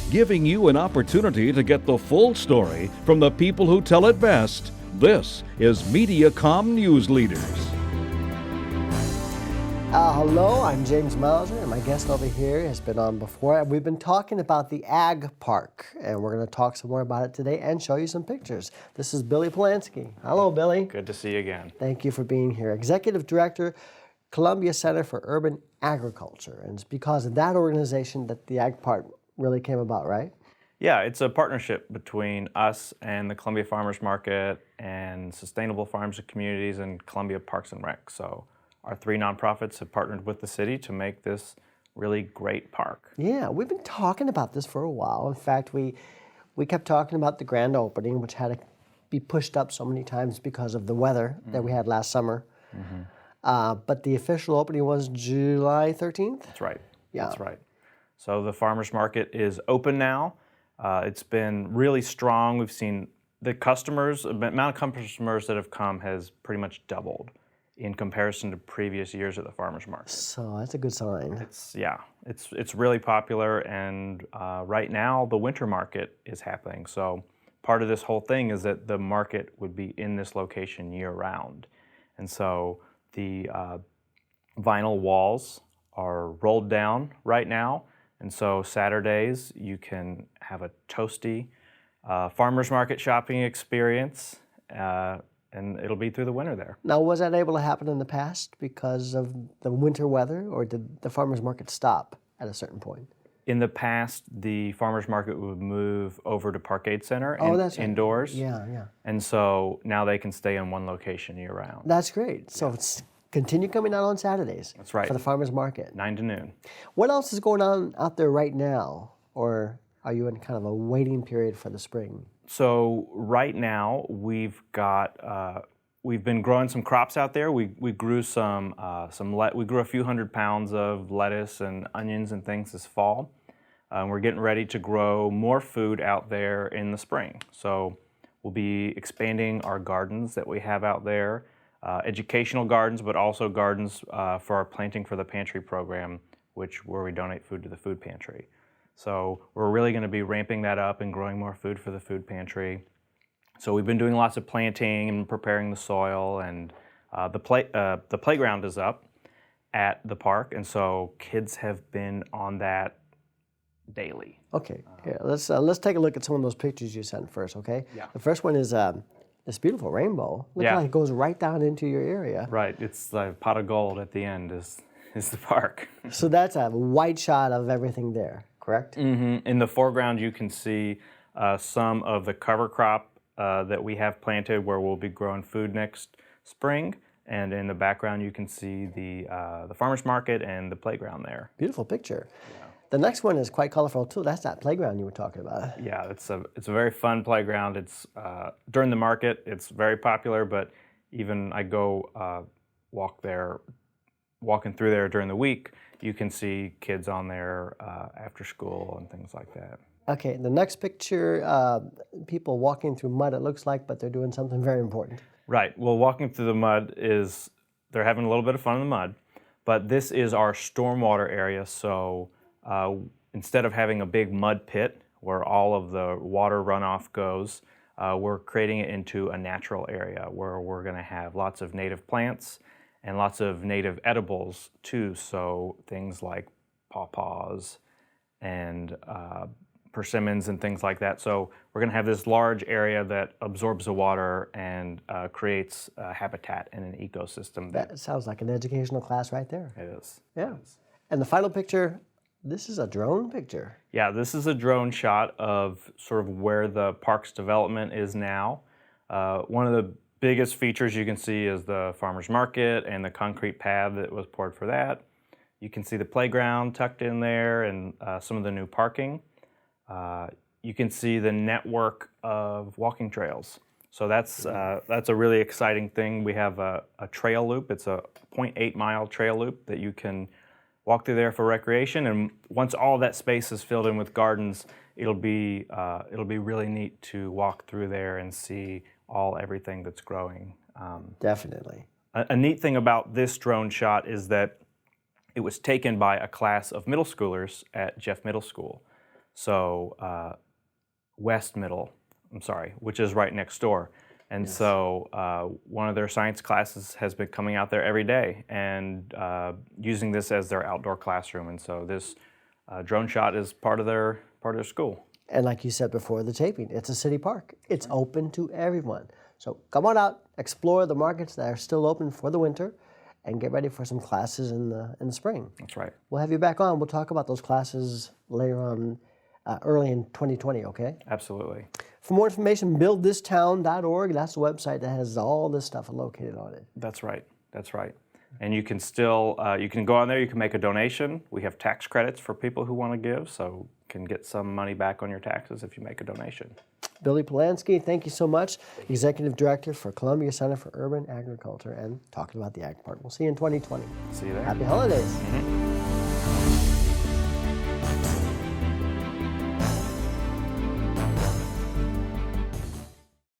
giving you an opportunity to get the full story from the people who tell it best. This is Mediacom Newsleaders. Hello, I'm James Mauser, and my guest over here has been on before. We've been talking about the Ag Park, and we're going to talk some more about it today and show you some pictures. This is Billy Polansky. Hello, Billy. Good to see you again. Thank you for being here. Executive Director, Columbia Center for Urban Agriculture. And it's because of that organization that the Ag Park really came about, right? Yeah, it's a partnership between us and the Columbia Farmers Market and Sustainable Farms and Communities and Columbia Parks and Rec. So our three nonprofits have partnered with the city to make this really great park. Yeah, we've been talking about this for a while. In fact, we kept talking about the grand opening, which had to be pushed up so many times because of the weather that we had last summer. But the official opening was July 13th? That's right. Yeah. That's right. So the farmers market is open now. It's been really strong. We've seen the amount of customers that have come has pretty much doubled in comparison to previous years at the farmers market. So that's a good sign. It's really popular, and right now the winter market is happening. So part of this whole thing is that the market would be in this location year round. And so the vinyl walls are rolled down right now. And so Saturdays you can have a toasty farmers market shopping experience, and it'll be through the winter there. Now, was that able to happen in the past because of the winter weather, or did the farmers market stop at a certain point? In the past, the farmers market would move over to Parkade Center That's right. indoors. Yeah. And so now they can stay in one location year round. That's great. So it's continue coming out on Saturdays. That's right. For the farmers market. 9 to noon. What else is going on out there right now, or are you in kind of a waiting period for the spring? So right now we've been growing some crops out there. We grew we grew a few hundred pounds of lettuce and onions and things this fall. We're getting ready to grow more food out there in the spring. So we'll be expanding our gardens that we have out there, educational gardens, but also gardens for our Planting for the Pantry program, where we donate food to the food pantry. So we're really going to be ramping that up and growing more food for the food pantry. So we've been doing lots of planting and preparing the soil, and the playground is up at the park, and so kids have been on that daily. Okay, here, let's take a look at some of those pictures you sent first, okay? Yeah. The first one is this beautiful rainbow. Looks like it goes right down into your area. Right, it's the pot of gold at the end is the park. So that's a wide shot of everything there, correct? Mm-hmm. In the foreground, you can see some of the cover crop that we have planted where we'll be growing food next spring. And in the background, you can see the farmers market and the playground there. Beautiful picture. Yeah. The next one is quite colorful too. That's that playground you were talking about. Yeah, it's a very fun playground. It's during the market, it's very popular, but even I go walking through there during the week, you can see kids on there after school and things like that. Okay, the next picture, people walking through mud, it looks like, but they're doing something very important. Right. Well, walking through the mud they're having a little bit of fun in the mud, but this is our stormwater area. So instead of having a big mud pit where all of the water runoff goes, we're creating it into a natural area where we're going to have lots of native plants and lots of native edibles too. So things like pawpaws and persimmons and things like that. So we're going to have this large area that absorbs the water and creates a habitat and an ecosystem. That sounds like an educational class right there. It is. Yeah. And the final picture, this is a drone picture. Yeah, this is a drone shot of sort of where the park's development is now. One of the biggest features you can see is the farmers market and the concrete pad that was poured for that. You can see the playground tucked in there and some of the new parking. You can see the network of walking trails. So that's a really exciting thing. We have a trail loop. It's a 0.8 mile trail loop that you can walk through there for recreation. And once all that space is filled in with gardens, it'll be really neat to walk through there and see everything that's growing. Definitely. A neat thing about this drone shot is that it was taken by a class of middle schoolers at Jeff Middle School. so which is right next door. And so one of their science classes has been coming out there every day and using this as their outdoor classroom. And so this drone shot is part of their school. And like you said before the taping, it's a city park. It's open to everyone. So come on out, explore the markets that are still open for the winter, and get ready for some classes in the spring. That's right. We'll have you back on. We'll talk about those classes later on, early in 2020, okay? Absolutely. For more information, buildthistown.org. That's the website that has all this stuff located on it. That's right. That's right. And you can still, you can go on there, you can make a donation. We have tax credits for people who want to give, so you can get some money back on your taxes if you make a donation. Billy Polansky, thank you so much. Executive Director for Columbia Center for Urban Agriculture, and talking about the Ag Park. We'll see you in 2020. See you there. Happy holidays.